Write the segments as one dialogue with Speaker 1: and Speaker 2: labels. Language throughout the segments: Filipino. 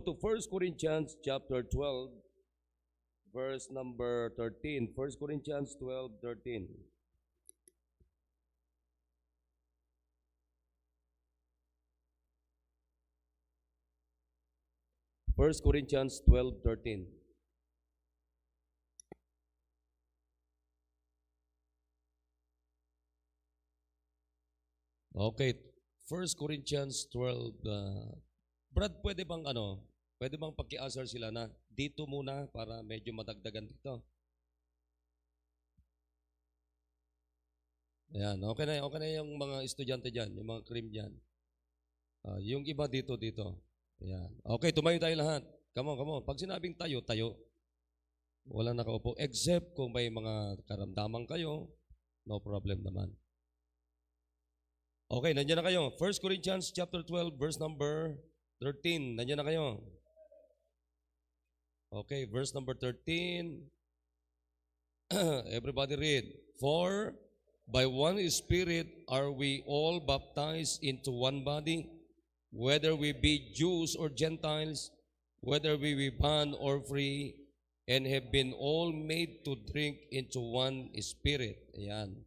Speaker 1: To First Corinthians chapter 12, verse number 13. First Corinthians 12:13. First Corinthians 12:13. Okay, First Corinthians 12. Brad, pwede bang paki-answer sila na dito muna para medyo madagdagan dito? Ayan, okay na yung mga estudyante dyan, yung mga cream dyan. Yung iba dito. Ayan. Okay, tumayo tayo lahat. Come on. Pag sinabing tayo, tayo. Walang nakaupo. Except kung may mga karamdaman kayo, no problem naman. Okay, nandiyan na kayo. 1 Corinthians chapter 12, verse number 13. Nandiyan na kayo. Okay, verse number 13. Everybody read. For by one Spirit are we all baptized into one body, whether we be Jews or Gentiles, whether we be bond or free, and have been all made to drink into one Spirit. Ayan.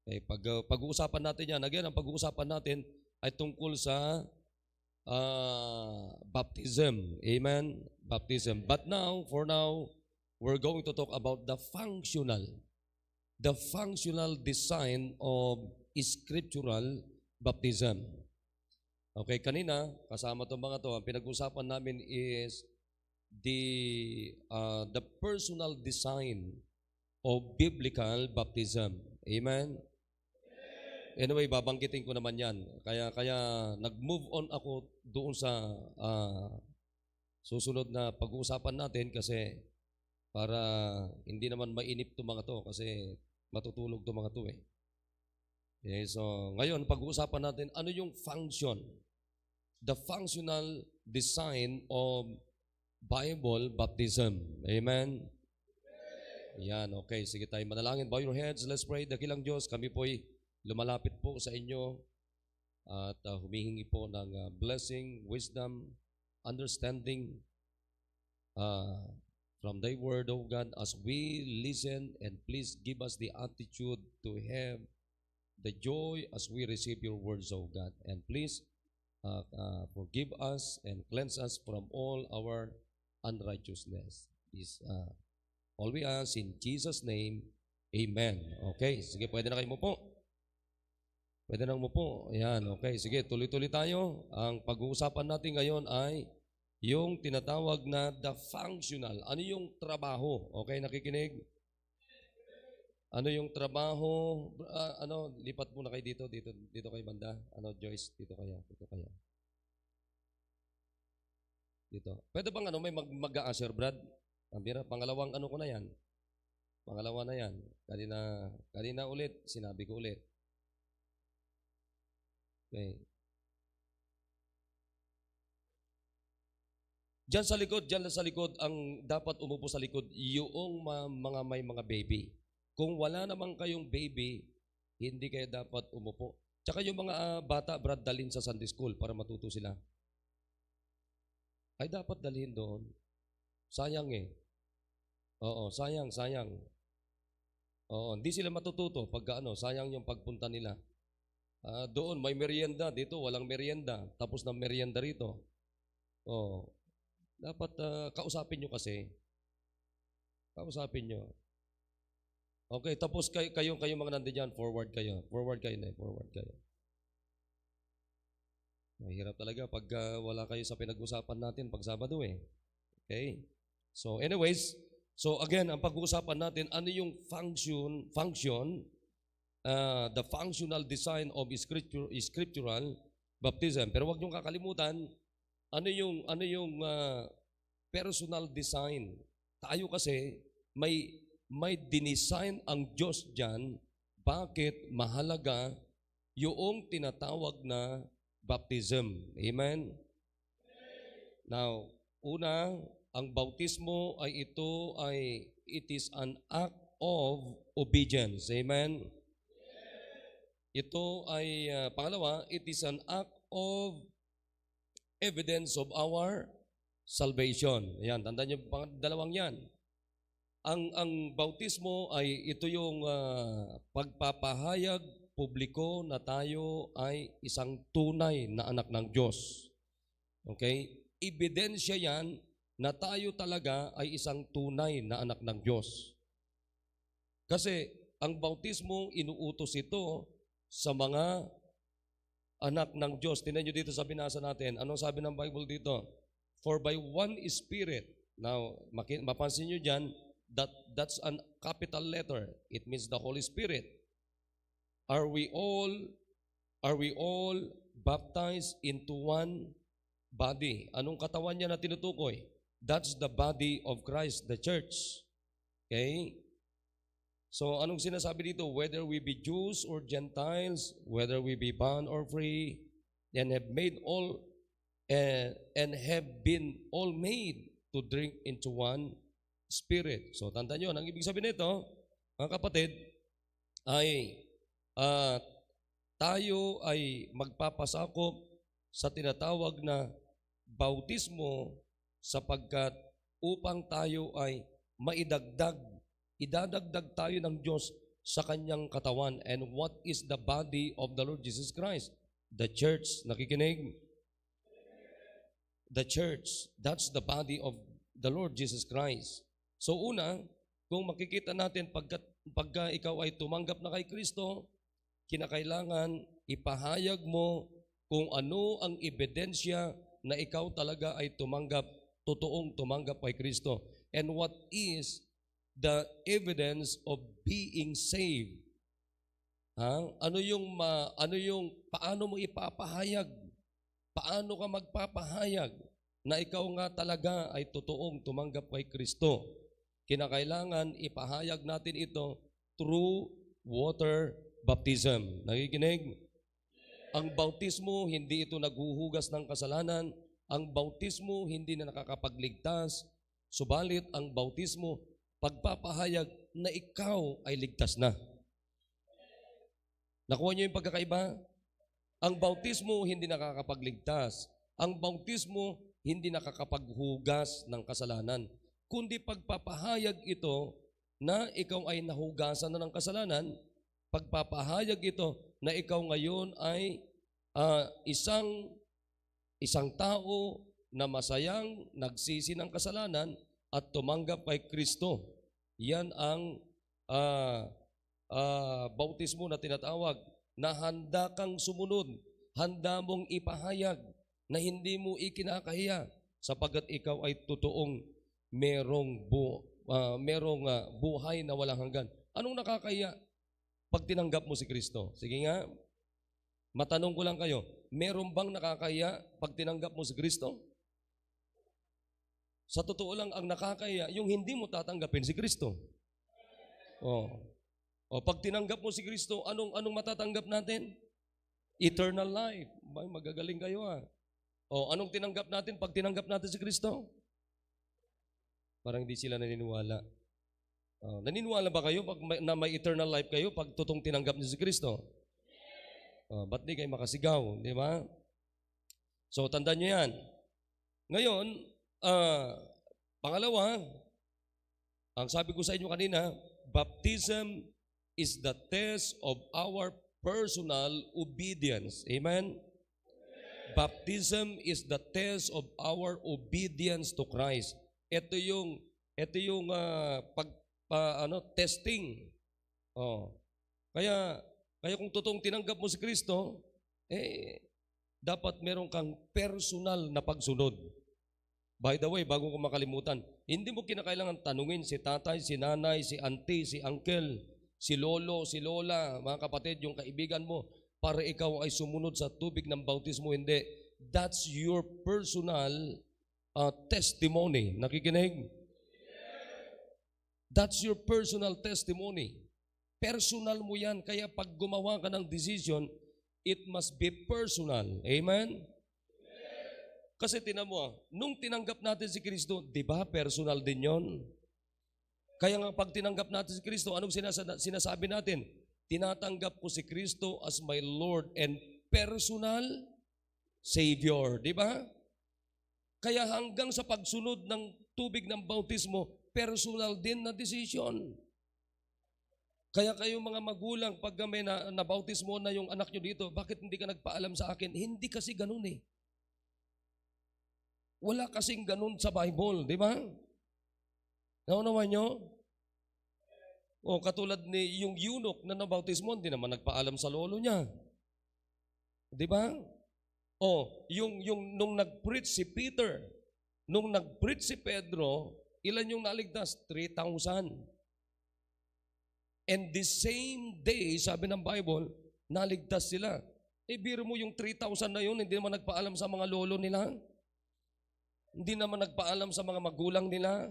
Speaker 1: Pag-uusapan natin yan. Again, ang pag-uusapan natin ay tungkol sa baptism. Amen? Baptism. But now, for now, we're going to talk about the functional design of scriptural baptism. Okay, kanina, kasama itong mga to, ang pinag-usapan namin is the personal design of biblical baptism. Amen? Anyway, babanggitin ko naman yan. Kaya nag-move on ako doon sa susunod na pag-uusapan natin kasi para hindi naman mainip itong mga to kasi matutulog itong mga to eh. Okay, so ngayon, pag-uusapan natin ano yung function, the functional design of Bible baptism. Amen? Yan, okay. Sige tayo manalangin. Bow your heads. Let's pray. Dakilang Diyos, kami po'y lumalapit po sa inyo at humihingi po ng blessing, wisdom, understanding from Thy Word, O God, as we listen, and please give us the attitude to have the joy as we receive Your words, O God. And please forgive us and cleanse us from all our unrighteousness. Is all we ask in Jesus' name, Amen. Okay, sige, pwede na kayo mo po. Pwede nang umupo. Ayan, okay. Sige, tuloy-tuloy tayo. Ang pag-uusapan natin ngayon ay yung tinatawag na the functional. Ano yung trabaho? Okay, nakikinig? Ano yung trabaho? Lipat muna kayo dito kayo banda. Joyce, dito kayo. Dito. Pwede bang may mag-a-answer, Brad? Pangalawang ko na yan. Pangalawa na yan. Kanina ulit, sinabi ko ulit. Okay. Diyan sa likod, ang dapat umupo sa likod, yung may mga baby. Kung wala naman kayong baby, hindi kayo dapat umupo. Tsaka yung mga bata, Brad, dalhin sa Sunday school para matuto sila. Ay, dapat dalhin doon. Sayang eh. Oo, sayang. Oo, hindi sila matututo pag sayang yung pagpunta nila. Doon may merienda, dito walang merienda, tapos na merienda rito. Dapat kausapin nyo kasi. Kausapin nyo. Okay, tapos kayong mga nandiyan, forward kayo. Forward kayo. Mahirap talaga pag wala kayo sa pinag-usapan natin pag Sabado eh. Okay? So anyways, so again, ang pag-uusapan natin, ano yung function, the functional design of scriptural baptism. Pero wag niyong kakalimutan, ano yung personal design. Tayo kasi may dinisign ang Diyos diyan bakit mahalaga yung tinatawag na baptism. Amen? Now, una, ang bautismo it is an act of obedience. Amen? Ito ay, pangalawa, it is an act of evidence of our salvation. Ayan, tandaan niyo dalawang yan. Ang bautismo ay ito yung pagpapahayag publiko na tayo ay isang tunay na anak ng Diyos. Okay? Ebidensya yan na tayo talaga ay isang tunay na anak ng Diyos. Kasi ang bautismo, inuutos ito sa mga anak ng Diyos. Tingnan nyo dito sa binasa natin. Anong sabi ng Bible dito? For by one Spirit. Now, mapansin nyo dyan, that's a capital letter. It means the Holy Spirit. Are we all baptized into one body? Anong katawan niya na tinutukoy? That's the body of Christ, the church. Okay? So, anong sinasabi dito? Whether we be Jews or Gentiles, whether we be bond or free, and have made all and have been all made to drink into one Spirit. So, tandaan nyo, ang ibig sabihin nito, mga kapatid, ay tayo ay magpapasakop sa tinatawag na bautismo sapagkat upang tayo ay idadagdag tayo ng Diyos sa kanyang katawan. And what is the body of the Lord Jesus Christ? The church. Nakikinig? The church. That's the body of the Lord Jesus Christ. So una, kung makikita natin pagka ikaw ay tumanggap na kay Kristo, kinakailangan ipahayag mo kung ano ang ebidensya na ikaw talaga ay totoong tumanggap kay Kristo. And what is the evidence of being saved? Ano yung paano mo ipapahayag? Paano ka magpapahayag na ikaw nga talaga ay totoong tumanggap kay Kristo? Kinakailangan ipahayag natin ito through water baptism. Nakikinig? Ang bautismo, hindi ito naghuhugas ng kasalanan. Ang bautismo, hindi na nakakapagligtas. Subalit, ang bautismo, pagpapahayag na ikaw ay ligtas na. Nakuha niyo yung pagkakaiba? Ang bautismo, hindi nakakapagligtas. Ang bautismo, hindi nakakapaghugas ng kasalanan. Kundi pagpapahayag ito na ikaw ay nahugasan na ng kasalanan, pagpapahayag ito na ikaw ngayon ay isang tao na masayang nagsisi ng kasalanan at tumanggap kay Kristo. Yan ang bautismo na tinatawag na handa kang sumunod, handa mong ipahayag na hindi mo ikinakahiya sapagkat ikaw ay totoong merong buhay na walang hanggan. Anong nakakahiya? Pag tinanggap mo si Kristo. Sige nga, matanong ko lang kayo, meron bang nakakahiya pag tinanggap mo si Kristo? Sa totoo lang, ang nakakahiya, yung hindi mo tatanggapin si Kristo. Pag tinanggap mo si Kristo, anong matatanggap natin? Eternal life. Magagaling kayo anong tinanggap natin pag tinanggap natin si Kristo? Parang hindi sila naniniwala. Naniniwala ba kayo na may eternal life kayo pag totoong tinanggap niyo si Kristo? Ba't di kayo makasigaw? Di ba? So, tandaan nyo yan. Ngayon, pangalawa, ang sabi ko sa inyo kanina, baptism is the test of our personal obedience. Amen? Baptism is the test of our obedience to Christ. Ito yung testing. Kaya kung totoong tinanggap mo si Kristo, dapat meron kang personal na pagsunod. By the way, bago ko makalimutan, hindi mo kinakailangan tanungin si tatay, si nanay, si auntie, si uncle, si lolo, si lola, mga kapatid, yung kaibigan mo, para ikaw ay sumunod sa tubig ng bautismo. Hindi. That's your personal testimony. Nakikinig? That's your personal testimony. Personal mo yan. Kaya pag gumawa ka ng decision, it must be personal. Amen? Kasi tinan mo, nung tinanggap natin si Kristo, di ba personal din yon? Kaya nga pag tinanggap natin si Kristo, anong sinasabi natin? Tinatanggap ko si Kristo as my Lord and personal Savior. Di ba? Kaya hanggang sa pagsunod ng tubig ng bautismo, personal din na decision. Kaya kayo mga magulang, pag may nabautismo na yung anak nyo dito, bakit hindi ka nagpaalam sa akin? Hindi kasi ganun eh. Wala kasing ganun sa Bible, di ba? Naunawan nyo? O katulad ni yung eunuch na nabautismo, hindi naman nagpaalam sa lolo niya. Di ba? O yung nung nag-preach si Peter, nung nag-preach si Pedro, ilan yung naligtas? 3,000. And the same day, sabi ng Bible, naligtas sila. Eh, biro mo yung 3,000 na yun, hindi naman nagpaalam sa mga lolo nila. Hindi naman nagpaalam sa mga magulang nila.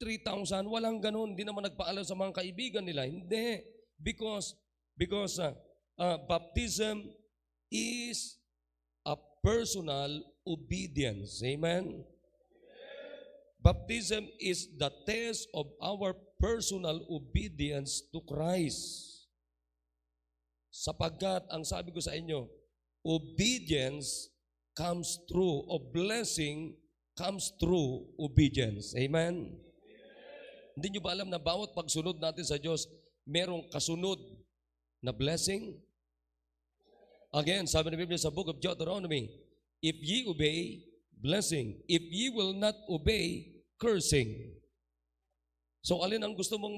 Speaker 1: 3,000, walang ganun. Hindi naman nagpaalam sa mga kaibigan nila. Hindi. Because baptism is a personal obedience. Amen? Baptism is the test of our personal obedience to Christ. Sapagkat, ang sabi ko sa inyo, obedience comes through, o blessing comes through obedience. Amen? Hindi nyo ba alam na bawat pagsunod natin sa Diyos, merong kasunod na blessing? Again, sabi ng Biblia sa book of Deuteronomy, if ye obey, blessing. If ye will not obey, cursing. So alin ang gusto mong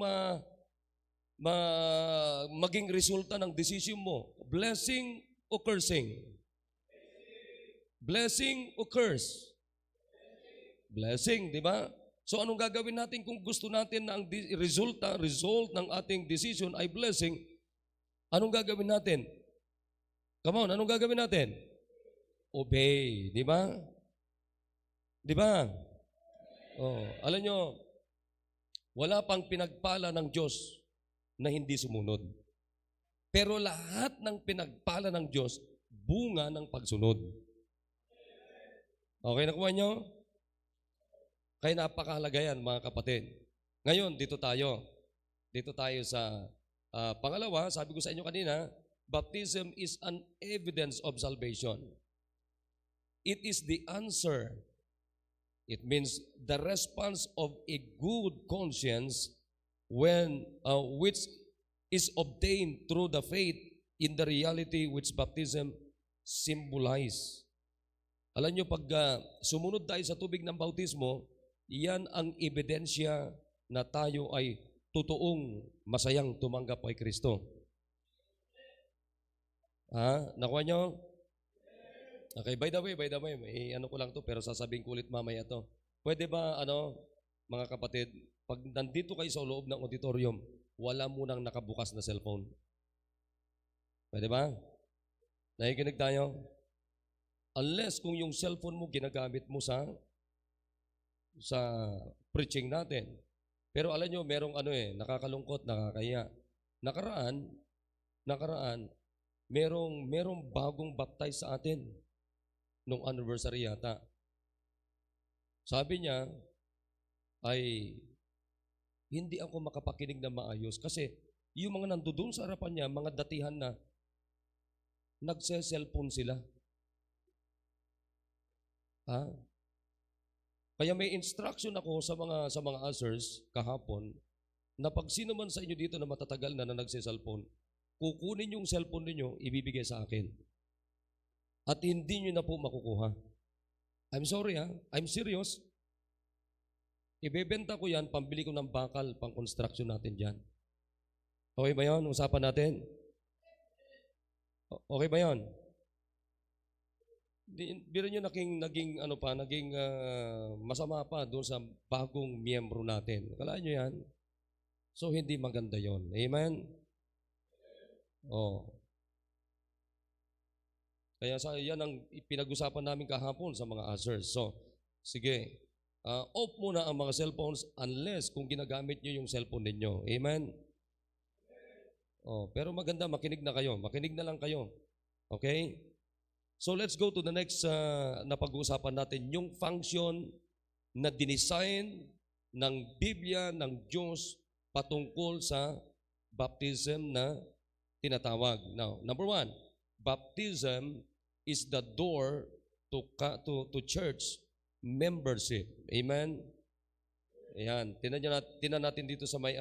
Speaker 1: maging resulta ng decision mo? Blessing o cursing? Blessing o curse? Blessing, di ba? So anong gagawin natin kung gusto natin na ang result ng ating decision ay blessing? Anong gagawin natin? Come on, anong gagawin natin? Obey, di ba? Di ba? Oh, alam nyo, wala pang pinagpala ng Diyos na hindi sumunod. Pero lahat ng pinagpala ng Diyos, bunga ng pagsunod. Okay, nakuha nyo? Kaya napakahalaga yan, mga kapatid. Ngayon, dito tayo. Dito tayo sa pangalawa, sabi ko sa inyo kanina, baptism is an evidence of salvation. It is the answer. It means the response of a good conscience when which is obtained through the faith in the reality which baptism symbolize. Alam nyo, pag sumunod tayo sa tubig ng bautismo, yan ang ebidensya na tayo ay totoong masayang tumanggap kay Kristo. Nakuha nyo? Okay, by the way, may ano ko lang to, pero sasabihin ko ulit mamaya to. Pwede ba, mga kapatid, pag nandito kayo sa loob ng auditorium, wala munang nakabukas na cellphone. Pwede ba? Nakikinig tayo? Unless kung yung cellphone mo ginagamit mo sa preaching natin. Pero alam nyo, merong nakakalungkot, nakakaya. Nakaraan, merong bagong baptize sa atin nung anniversary yata. Sabi niya ay hindi ako makapakinig na maayos kasi yung mga nandoon sa harapan niya, mga datihan na nagse-cellphone sila. Kaya may instruction ako sa mga ushers kahapon na pag sino man sa inyo dito na matatagal na nagse-cellphone, kukunin yung cellphone niyo, ibibigay sa akin. At hindi niyo na po makukuha. I'm sorry I'm serious. Ibebenta ko yan, pambili ko ng bakal, pang construction natin dyan. Okay ba yun? Usapan natin? Okay ba yun? Biro nyo naging masama pa doon sa bagong miyembro natin. Kalaan nyo yan? So, hindi maganda yon. Amen? Kaya yan ang pinag-usapan namin kahapon sa mga ushers. So, sige, off muna ang mga cellphones unless kung ginagamit nyo yung cellphone ninyo. Amen? Pero maganda, makinig na kayo. Makinig na lang kayo. Okay? So, let's go to the next na pag-uusapan natin, yung function na dinesign ng Biblia, ng Diyos patungkol sa baptism na tinatawag. Now, number 1, baptism is the door to church membership. Amen? Ayan. Tinan natin dito sa may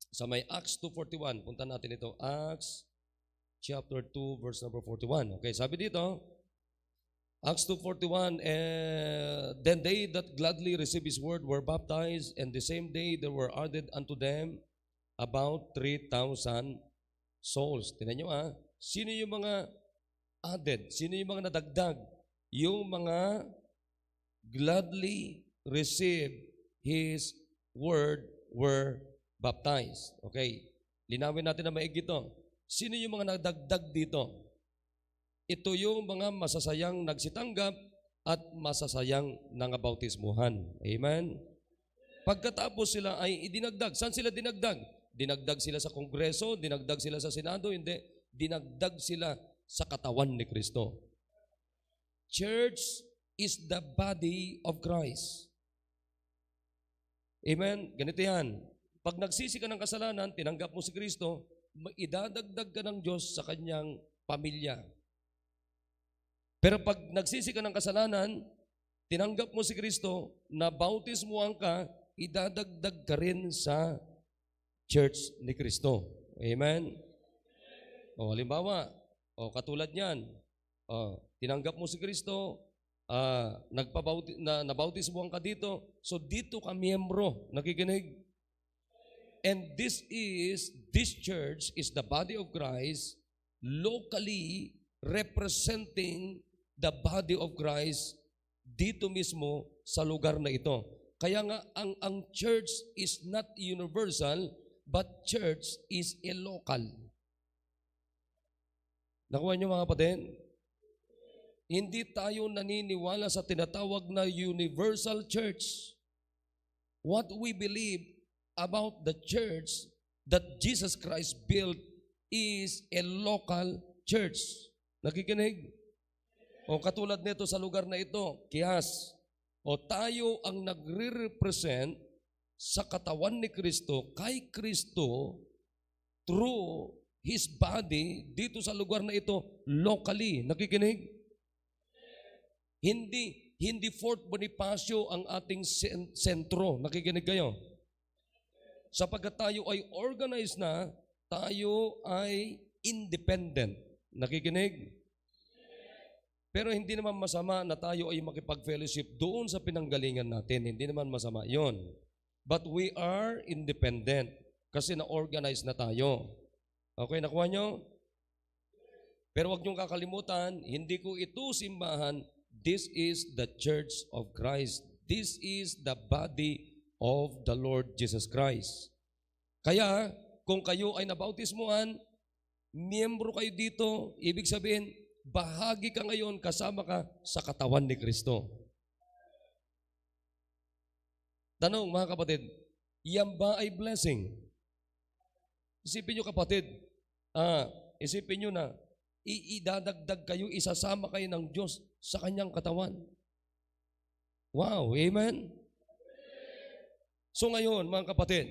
Speaker 1: sa may Acts 2:41. Punta natin ito. Acts chapter 2 verse number 41. Okay, sabi dito, Acts 2:41, then they that gladly received his word were baptized, and the same day there were added unto them about 3,000 souls. Tingnan nyo sino yung mga added? Sino yung mga nadagdag? Yung mga gladly received his word were baptized. Okay, linawin natin na maigi ito. Sino yung mga nadagdag dito? Ito yung mga masasayang nagsitanggap at masasayang nangabautismuhan. Amen? Pagkatapos sila ay idinagdag. Saan sila dinagdag? Dinagdag sila sa Kongreso, dinagdag sila sa Senado, hindi. Dinagdag sila sa katawan ni Kristo. Church is the body of Christ. Amen? Ganito yan. Pag nagsisi ka ng kasalanan, tinanggap mo si Kristo, idadagdag ka ng Diyos sa kanyang pamilya. Pero pag nagsisi ka ng kasalanan, tinanggap mo si Kristo, nabautismuhan ka, idadagdag ka rin sa church ni Kristo. Amen? O halimbawa, katulad niyan, tinanggap mo si Kristo, nabautismuhan ka dito, so dito ka miyembro, nakikinig. And this church is the body of Christ, locally representing the body of Christ dito mismo sa lugar na ito. Kaya nga, ang church is not universal, but church is a local. Nakuha niyo mga kapatid? Hindi tayo naniniwala sa tinatawag na universal church. What we believe about the church that Jesus Christ built is a local church. Nakikinig? O katulad nito sa lugar na ito, Kihas. O tayo ang nagre-represent sa katawan ni Kristo, kay Kristo, through His body, dito sa lugar na ito, locally. Nakikinig? Hindi Fort Bonifacio ang ating sentro. Nakikinig kayo? Sapagkat tayo ay organized na, tayo ay independent. Nakikinig? Pero hindi naman masama na tayo ay makipag-fellowship doon sa pinanggalingan natin. Hindi naman masama yon. But we are independent kasi na-organize na tayo. Okay, nakuha nyo? Pero huwag niyong kakalimutan, hindi ko ito simbahan. This is the church of Christ. This is the body of the Lord Jesus Christ. Kaya, kung kayo ay nabautismuhan, miyembro kayo dito, ibig sabihin, bahagi ka ngayon, kasama ka sa katawan ni Kristo. Tanong mga kapatid, yan ba ay blessing? Isipin nyo kapatid, isipin nyo na, idadagdag kayo, isasama kayo ng Diyos sa kanyang katawan. Wow, amen? So ngayon, mga kapatid,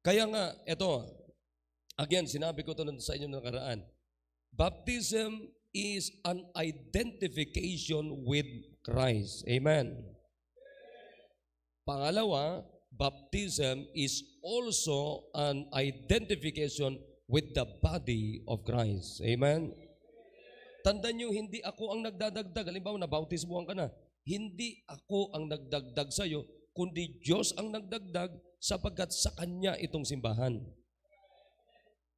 Speaker 1: kaya nga, ito, again, sinabi ko ito sa inyo nakaraan, baptism is an identification with Christ. Amen? Pangalawa, baptism is also an identification with the body of Christ. Amen? Tandaan nyo, hindi ako ang nagdadagdag. Halimbawa, nabautismuhan ka na. Hindi ako ang nagdagdag sa iyo, kundi Diyos ang nagdagdag sapagkat sa Kanya itong simbahan.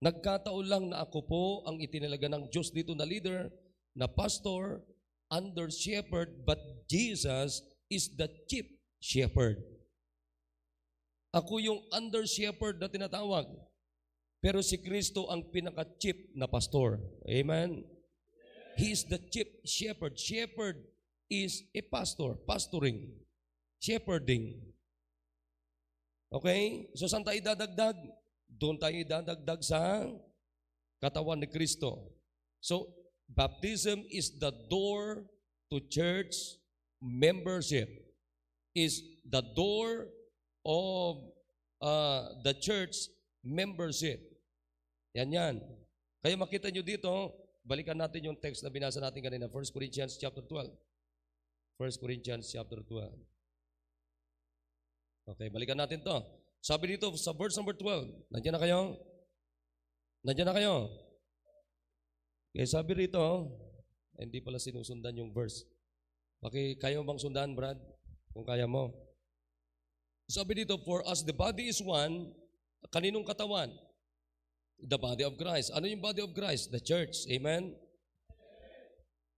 Speaker 1: Nagkataon lang na ako po ang itinalaga ng Diyos dito na leader, na pastor, under shepherd, but Jesus is the chief shepherd. Ako yung under shepherd na tinatawag, pero si Kristo ang pinaka-chief na pastor. Amen? He is the chief shepherd. Shepherd is a pastor, pastoring, shepherding. Okay? So saan tayo dadagdag? Doon tayo dadagdag sa katawan ni Kristo. So, baptism is the door to church membership. Is the door of the church membership. Yan. Kaya makita nyo dito, balikan natin yung text na binasa natin kanina, 1 Corinthians chapter 12. 1 Corinthians chapter 12. Okay, balikan natin to. Sabi dito sa verse number 12, nandiyan na kayo? Nandiyan na kayo? Okay, sabi rito, hindi pala sinusundan yung verse. Kayo bang sundan, Brad? Kung kaya mo. Sabi dito, for as the body is one, kaninong katawan? The body of Christ. Ano yung body of Christ? The church. Amen?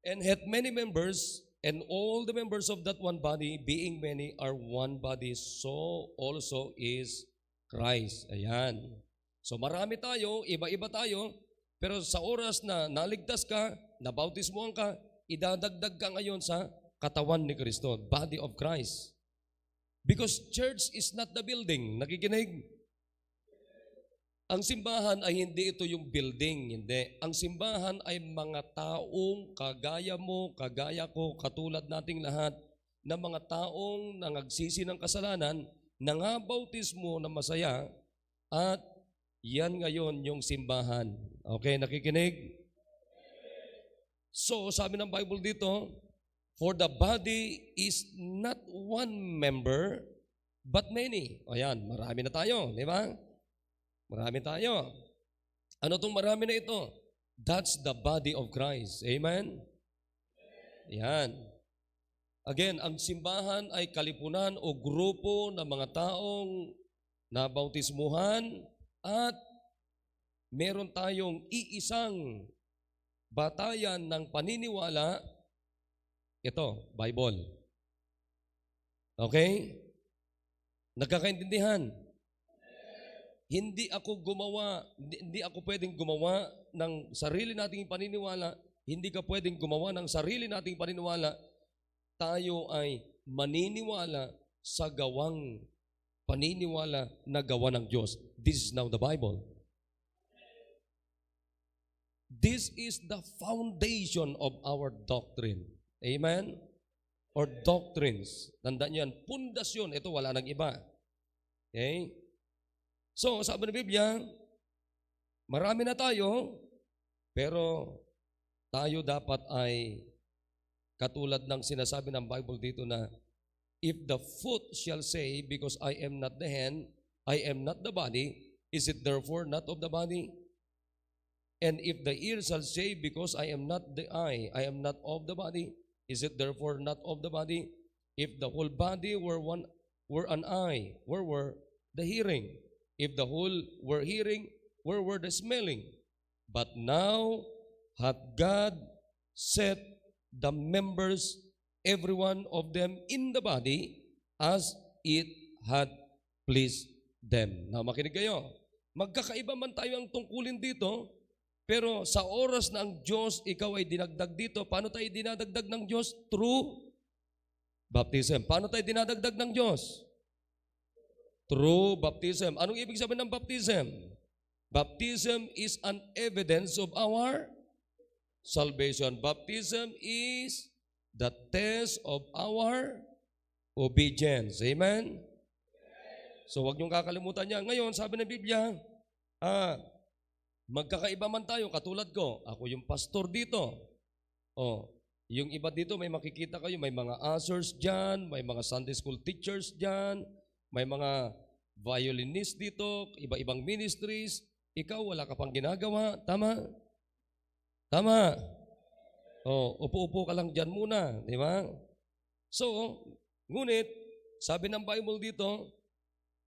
Speaker 1: And hath many members, and all the members of that one body, being many, are one body, so also is Christ. Ayan. So marami tayo, iba-iba tayo, pero sa oras na naligtas ka, nabautismuhan ka, idadagdag ka ngayon sa katawan ni Kristo, body of Christ. Because church is not the building. Nakikinig? Ang simbahan ay hindi ito yung building, hindi. Ang simbahan ay mga taong kagaya mo, kagaya ko, katulad nating lahat, na mga taong nangagsisi ng kasalanan, nangabautismo na masaya, at yan ngayon yung simbahan. Okay, nakikinig? So, sabi ng Bible dito, for the body is not one member, but many. Ayan, marami na tayo, di ba? Marami tayo. Ano tong marami na ito? That's the body of Christ. Amen? Yan. Again, ang simbahan ay kalipunan o grupo ng mga taong nabautismuhan at meron tayong iisang batayan ng paniniwala. Ito, Bible. Okay? Nagkakaintindihan? Hindi ako pwedeng gumawa ng sarili nating paniniwala. Hindi ka pwedeng gumawa ng sarili nating paniniwala. Tayo ay maniniwala sa gawang paniniwala na gawa ng Diyos. This is now the Bible. This is the foundation of our doctrine. Amen? Or doctrines. Tandaan yan, pundasyon. Ito, wala nang iba. Okay? So, sabi ng Biblia, marami na tayo, pero tayo dapat ay katulad ng sinasabi ng Bible dito na, if the foot shall say, because I am not the hand, I am not the body, is it therefore not of the body? And if the ear shall say, because I am not the eye, I am not of the body, is it therefore not of the body? If the whole body were an eye, where were the hearing? If the whole were hearing, where were the smelling? But now hath God set the members, every one of them in the body, as it had pleased them. Now, makinig kayo. Magkakaiba man tayo ang tungkulin dito, pero sa oras na ang Diyos, ikaw ay dinagdag dito, paano tayo dinadagdag ng Diyos? Through baptism. Paano tayo dinadagdag ng Diyos? Through baptism. Anong ibig sabihin ng baptism? Baptism is an evidence of our salvation. Baptism is the test of our obedience. Amen? So, huwag niyong kakalimutan niya. Ngayon, sabi ng Biblia, magkakaiba man tayo, katulad ko. Ako yung pastor dito. Yung iba dito, may makikita kayo, may mga ushers dyan, may mga Sunday school teachers dyan, may mga violinist dito, iba-ibang ministries. Ikaw, wala ka pang ginagawa. Tama? Tama. Upo-upo ka lang dyan muna. Di ba? So, ngunit, sabi ng Bible dito,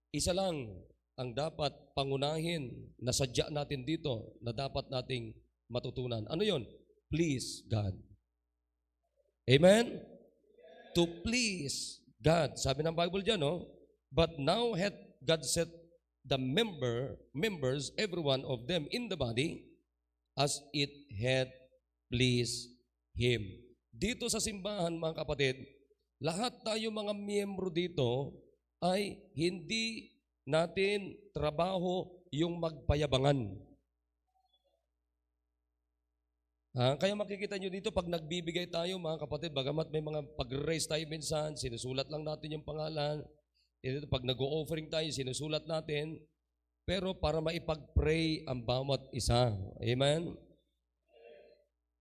Speaker 1: isa lang ang dapat pangunahin na sadya natin dito na dapat nating matutunan. Ano yon? Please God. Amen? To please God. Sabi ng Bible dyan, no? But now hath God set the members, every one of them in the body, as it had pleased Him. Dito sa simbahan, mga kapatid, lahat tayo mga miyembro dito ay hindi natin trabaho yung magpayabangan. Kaya makikita nyo dito, pag nagbibigay tayo, mga kapatid, bagamat may mga pag-raise tayo minsan, sinusulat lang natin yung pangalan. Ito, pag nag-o-offering tayo, sinusulat natin, pero para maipag-pray ang bawat isa. Amen?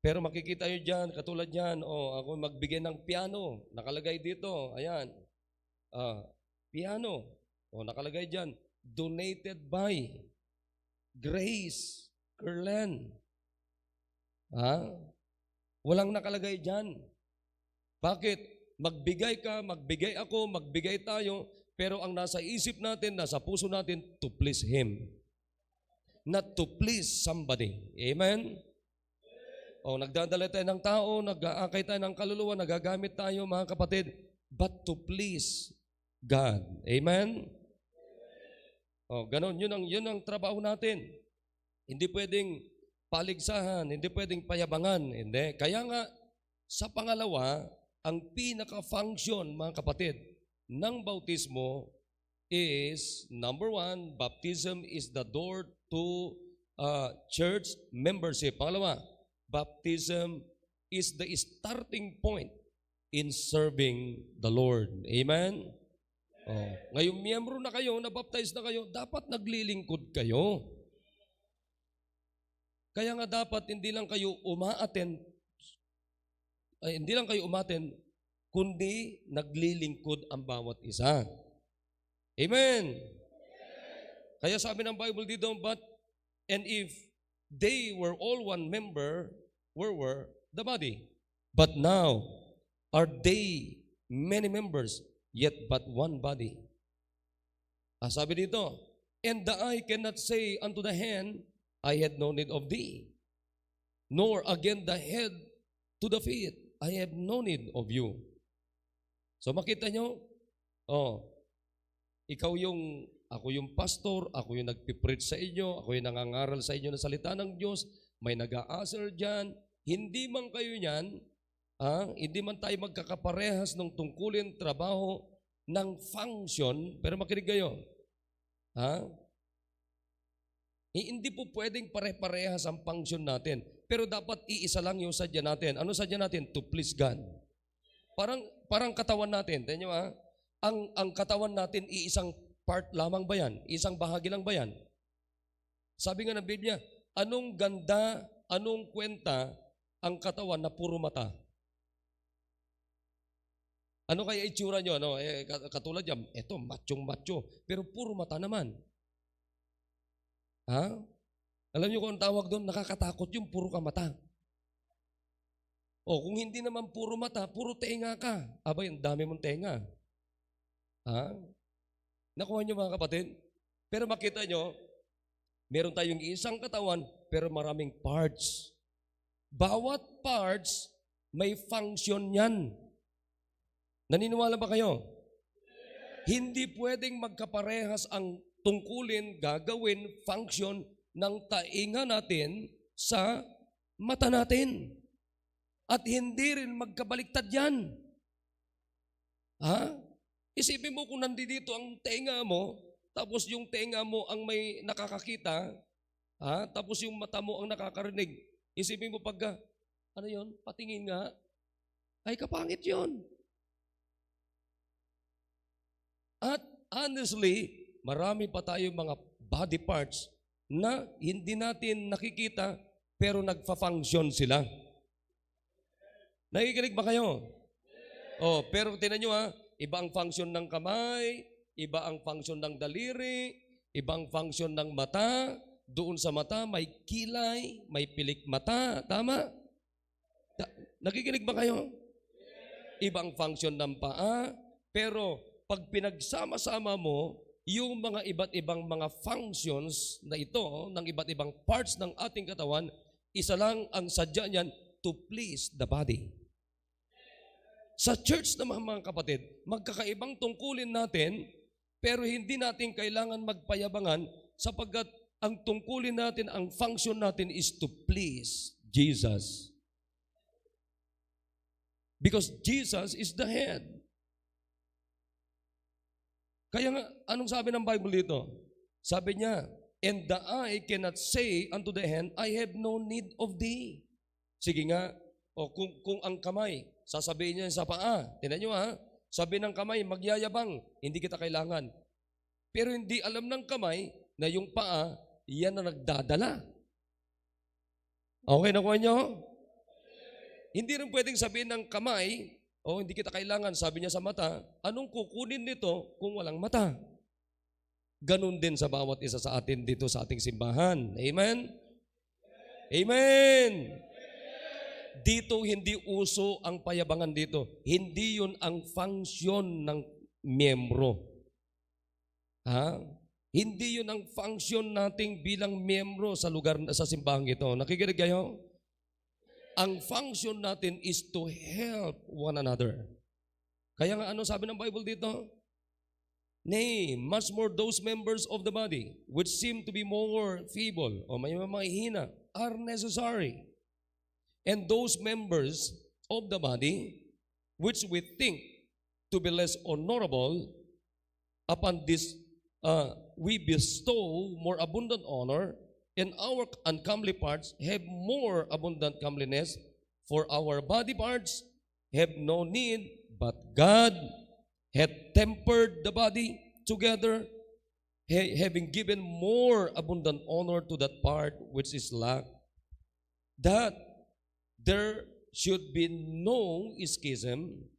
Speaker 1: Pero makikita nyo dyan, katulad yan, ako magbigay ng piano, nakalagay dito, ayan, piano, nakalagay dyan, donated by Grace Kerlen. Walang nakalagay dyan. Bakit? Magbigay ka, magbigay ako, magbigay tayo, pero ang nasa isip natin, nasa puso natin, to please Him. Not to please somebody. Amen? Nagdadala tayo ng tao, nag-aakay tayo ng kaluluwa, nagagamit tayo mga kapatid, but to please God. Amen? Ganon, yun ang trabaho natin. Hindi pwedeng paligsahan, hindi pwedeng payabangan. Hindi. Kaya nga, sa pangalawa, ang pinaka-function, mga kapatid, ng bautismo is, number one, baptism is the door to church membership. Pangalawa, baptism is the starting point in serving the Lord. Amen? Ngayong miyembro na kayo, nabaptize na kayo, dapat naglilingkod kayo. Kaya nga dapat hindi lang kayo umaattend, kundi naglilingkod ang bawat isa. Amen? Kaya sabi ng Bible dito, and if they were all one member, where were the body? But now are they many members, yet but one body. Sabi dito, and the eye cannot say unto the hand, I had no need of thee, nor again the head to the feet, I have no need of you. So makita nyo, ako yung pastor, ako yung nagpipreach sa inyo, ako yung nangangaral sa inyo ng salita ng Diyos, may nag-aasal dyan, hindi man kayo yan, hindi man tayo magkakaparehas ng tungkulin, trabaho, ng function, pero makinig kayo, hindi po pwedeng pare-parehas ang function natin, pero dapat iisa lang yung sadya natin. Ano sadya natin? To please God. Parang katawan natin, tingnan nyo ang katawan natin, iisang part lamang ba yan? Isang bahagi lang ba yan? Sabi nga ng Biblia, anong ganda, anong kwenta ang katawan na puro mata? Ano kaya itsura nyo? Katulad yan, eto, machong-macho, pero puro mata naman. Alam nyo kung ang tawag doon, nakakatakot yung puro ka mata. Kung hindi naman puro mata, puro tenga ka. Abay, ang dami mong tenga. Nakuha nyo mga kapatid? Pero makita nyo, meron tayong isang katawan, pero maraming parts. Bawat parts, may function yan. Naniniwala ba kayo? Hindi pwedeng magkaparehas ang tungkulin, gagawin, function ng tainga natin sa mata natin. At hindi rin magkabaliktad yan. Isipin mo kung nandito ang tenga mo, tapos yung tenga mo ang may nakakakita, tapos yung mata mo ang nakakarinig. Isipin mo pagka, ano yun? Patingin nga. Ay, kapangit yun. At honestly, marami pa tayong mga body parts na hindi natin nakikita, pero nagfa-function sila. Nakikinig ba kayo? Pero tinan nyo iba ang function ng kamay, iba ang function ng daliri, iba ang function ng mata. Doon sa mata may kilay, may pilik mata. Tama? Nakikinig ba kayo? Iba ang function ng paa. Pero pag pinagsama-sama mo yung mga iba't ibang mga functions na ito, ng iba't ibang parts ng ating katawan, isa lang ang sadya niyan, to please the body. Sa church naman mga kapatid, magkakaibang tungkulin natin, pero hindi natin kailangan magpayabangan sapagkat ang tungkulin natin, ang function natin is to please Jesus. Because Jesus is the head. Kaya nga, anong sabi ng Bible dito? Sabi niya, and the eye cannot say unto the hand, I have no need of thee. Sige nga, kung ang kamay, sasabihin niya sa paa. Tingnan nyo sabi ng kamay, magyayabang, hindi kita kailangan. Pero hindi alam ng kamay na yung paa, yan na nagdadala. Okay, nakuha nyo? Hindi rin pwedeng sabihin ng kamay, hindi kita kailangan, sabi niya sa mata, anong kukunin nito kung walang mata? Ganun din sa bawat isa sa atin dito sa ating simbahan. Amen? Amen! Dito hindi uso ang payabangan dito. Hindi yun ang function ng miyembro. Ha? Hindi yun ang function nating bilang miyembro sa lugar, sa simbahan ito. Nakikinig kayo? Ang function natin is to help one another. Kaya nga ano sabi ng Bible dito? Nay, much more those members of the body which seem to be more feeble o may mga hina are necessary. And those members of the body which we think to be less honorable, upon this we bestow more abundant honor, and our uncomely parts have more abundant comeliness, for our body parts have no need, but God hath tempered the body together, having given more abundant honor to that part which is lack, that there should be no schism.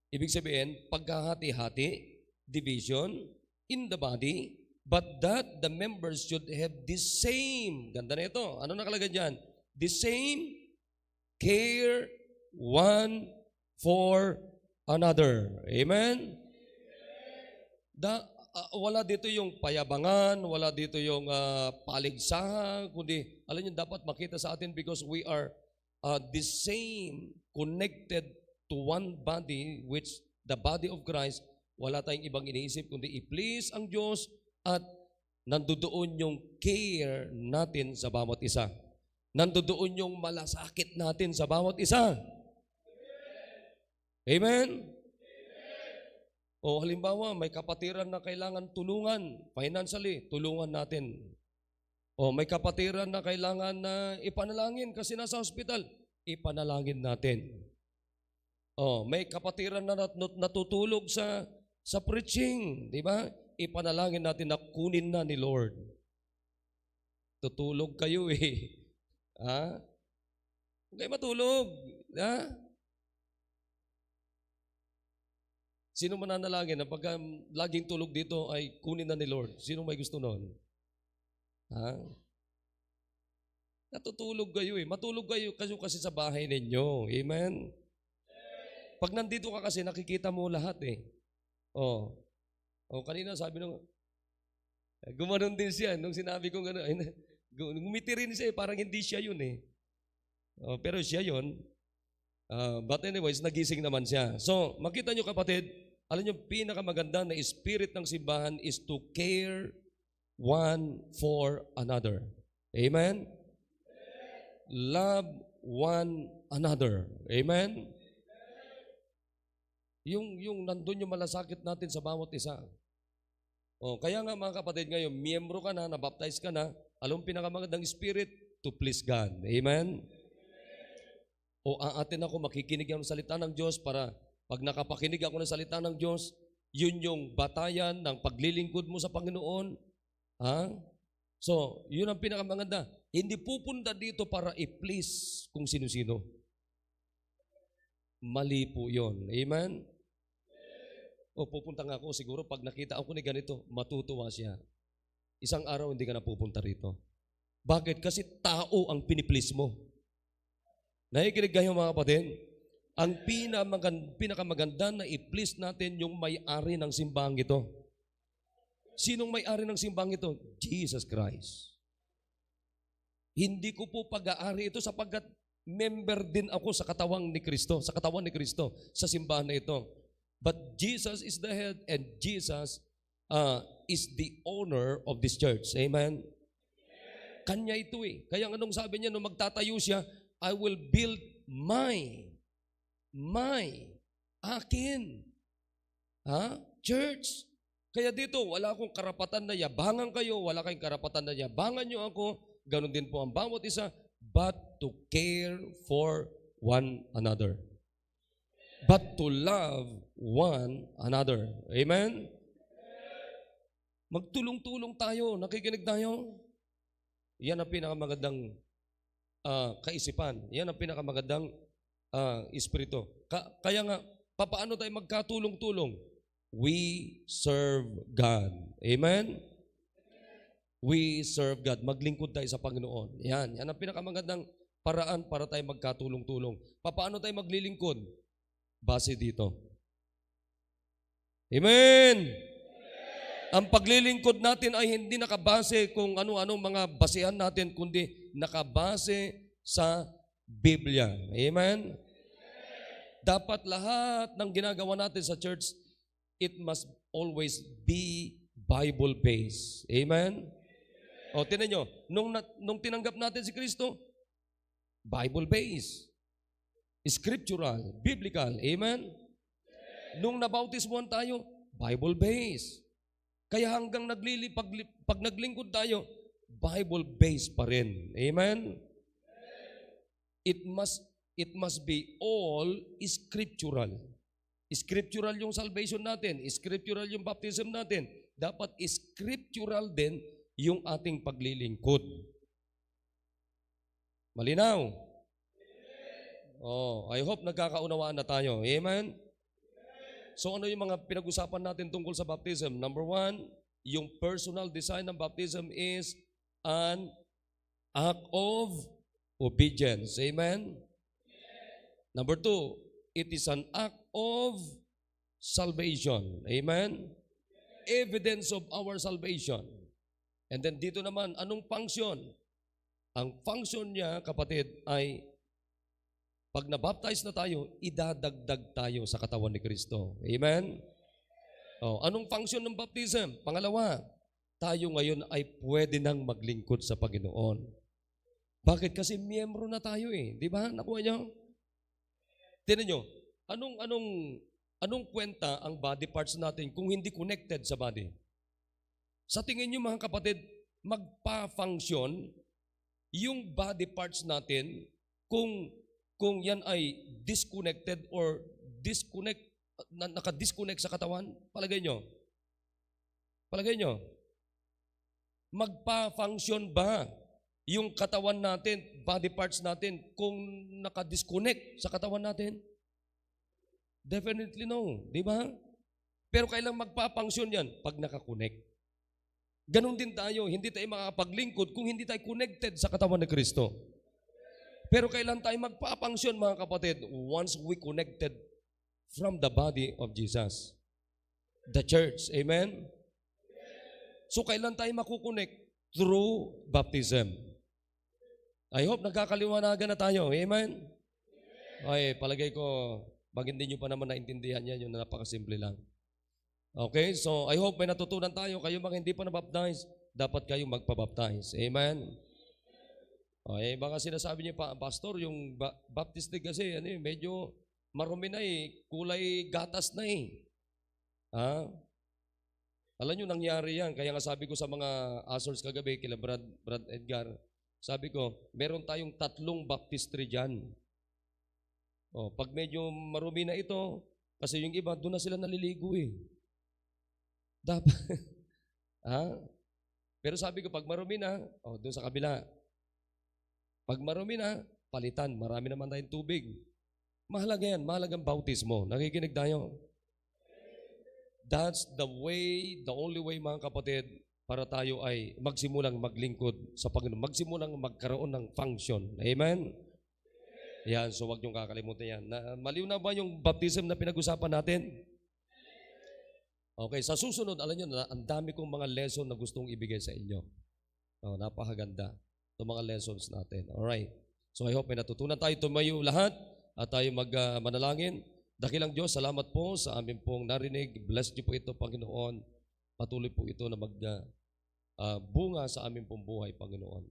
Speaker 1: Ibig sabihin, pagkahati-hati, division in the body, but that the members should have the same, ganda na ito, ano nakalagay dyan? The same care one for another. Amen? Wala dito yung payabangan, wala dito yung paligsahan, kundi, alam niyo, dapat makita sa atin because we are the same, connected to one body, which the body of Christ. Wala tayong ibang iniisip, kundi i-please ang Diyos at nandoon yung care natin sa bawat isa. Nandoon yung malasakit natin sa bawat isa. Amen? O halimbawa, may kapatiran na kailangan tulungan financially, tulungan natin. O may kapatiran na kailangan na ipanalangin kasi nasa hospital, ipanalangin natin. O may kapatiran na natutulog sa preaching, di ba? Ipanalangin natin na kunin na ni Lord. Tutulog kayo eh. Ha? Huwag kayo matulog. Ha? Sino mananalangin na pagka laging tulog dito ay kunin na ni Lord? Sino may gusto noon? Ha? Natutulog kayo eh. Matulog kayo kasi sa bahay ninyo. Amen? Pag nandito ka kasi nakikita mo lahat eh. Kanina sabi nung, gumanon din siya nung sinabi ko gano'n. Ngumiti rin siya eh, parang hindi siya yun eh. Pero siya yun. But anyways, nagising naman siya. So, makita nyo kapatid, alam nyo, pinakamaganda na spirit ng simbahan is to care one for another. Amen? Love one another. Amen? Yung nandun yung malasakit natin sa bawat isa. Kaya nga mga kapatid ngayon, miyembro ka na, nabaptize ka na, alam pinakamagandang spirit to please God. Amen? Aatin ako, makikinig ang salita ng Diyos para pag nakapakinig ako ng salita ng Diyos, yun yung batayan ng paglilingkod mo sa Panginoon. Ha? So, yun ang pinakamaganda. Hindi pupunta dito para i-please kung sino-sino. Mali po yun. Amen? Pupunta nga ako, siguro pag nakita ako ni ganito, matutuwa siya. Isang araw hindi ka na pupunta rito. Bakit? Kasi tao ang piniplease mo. Nakikinig kayo mga kapatid? Ang pinakamaganda na i-please natin yung may-ari ng simbahang ito. Sinong may-ari ng simbahang ito? Jesus Christ. Hindi ko po pag-aari ito sapagkat member din ako sa katawan ni Kristo, sa simbahan na ito. But Jesus is the head and Jesus is the owner of this church. Amen? Kanya ito eh. Kaya anong sabi niya nung magtatayo siya, I will build akin. Church. Kaya dito, wala akong karapatan na yabangan kayo, wala kayong karapatan na yabangan nyo ako, ganun din po ang bawat isa, but to care for one another. But to love one another. Amen? Magtulong-tulong tayo, nakikinig tayo. Yan ang pinakamagandang kaisipan. Yan ang pinakamagandang espiritu. Kaya nga, papaano tayo magkatulong-tulong? We serve God. Amen? We serve God. Maglingkod tayo sa Panginoon. Yan ang pinakamagandang paraan para tayo magkatulong-tulong. Paano tayo maglilingkod? Base dito. Amen! Ang paglilingkod natin ay hindi nakabase kung ano-anong mga basehan natin, kundi nakabase sa Biblia. Amen? Dapat lahat ng ginagawa natin sa church, it must always be Bible-based. Amen? O, tinan nyo, nung tinanggap natin si Kristo, Bible-based, scriptural, biblical. Amen? Nung nabautismuhan tayo, Bible-based. Kaya hanggang pag naglingkod tayo, Bible-based pa rin. Amen? It must be all scriptural. Scriptural yung salvation natin, scriptural yung baptism natin. Dapat scriptural din yung ating paglilingkod. Malinaw? Oh, I hope nagkakaunawaan na tayo. Amen? So ano yung mga pinag-usapan natin tungkol sa baptism? Number 1, yung personal design ng baptism is an act of obedience. Amen? Number 2, it is an act of salvation. Amen? Evidence of our salvation. And then dito naman, anong function? Ang function niya, kapatid, ay pag nabaptize na tayo, idadagdag tayo sa katawan ni Kristo. Amen? Oh, anong function ng baptism? Pangalawa, tayo ngayon ay pwede nang maglingkod sa Panginoon. Bakit? Kasi miyembro na tayo eh. Di ba? Nakuha niyo? Tingnan nyo, anong kwenta ang body parts natin kung hindi connected sa body? Sa tingin nyo mga kapatid, magpa-function yung body parts natin kung yan ay disconnected or naka-disconnect sa katawan? Palagay nyo? Palagay nyo? Magpa-function ba yung katawan natin, body parts natin, kung naka-disconnect sa katawan natin? Definitely no. Di ba? Pero kailang magpa-function yan? Pag naka-connect. Ganon din tayo, hindi tayo makapaglingkod kung hindi tayo connected sa katawan ni Kristo. Pero kailan tayo magpapangsyon mga kapatid? Once we connected from the body of Jesus. The church. Amen? So kailan tayo makukonect? Through baptism. I hope nagkakaliwanagan na tayo. Amen? Ay, palagay ko, pag hindi nyo pa naman naintindihan yan, yun napakasimple lang. Okay, so I hope may natutunan tayo. Kayo mga hindi pa nabaptize, dapat kayong magpabaptize. Amen? Okay, baka sinasabi niyo pa, Pastor, yung baptistic kasi, medyo marumi na eh, kulay gatas na eh. Ha? Alam niyo, nangyari yan. Kaya nga sabi ko sa mga asors kagabi, kila Brad Edgar, sabi ko, meron tayong 3 baptistry dyan. O, pag medyo marumi na ito, kasi yung iba, doon na sila naliligo eh. Dapat. Ha? Pero sabi ko, pag marumi na, doon sa kabila. Pag marumi na, palitan. Marami naman tayong tubig. Mahalaga yan. Mahalagang bautismo. Nakikinig tayo. That's the only way mga kapatid, para tayo ay magsimulang maglingkod sa Panginoon. Magsimulang magkaroon ng function. Amen? Yan, so wag niyong kakalimutan yan. Maliw na ba yung baptism na pinag-usapan natin? Okay, sa susunod, alam niyo na, ang dami kong mga lesson na gustong ibigay sa inyo. Napakaganda itong mga lessons natin. Alright. So I hope may natutunan tayo. Tumayo lahat at tayo manalangin. Dakilang Diyos, salamat po sa amin pong narinig. Bless niyo po ito, Panginoon. Patuloy po ito na bunga sa amin pong buhay, Panginoon.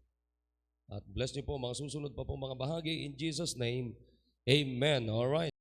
Speaker 1: At bless niyo po mga susunod pa pong mga bahagi. In Jesus' name, Amen. Alright.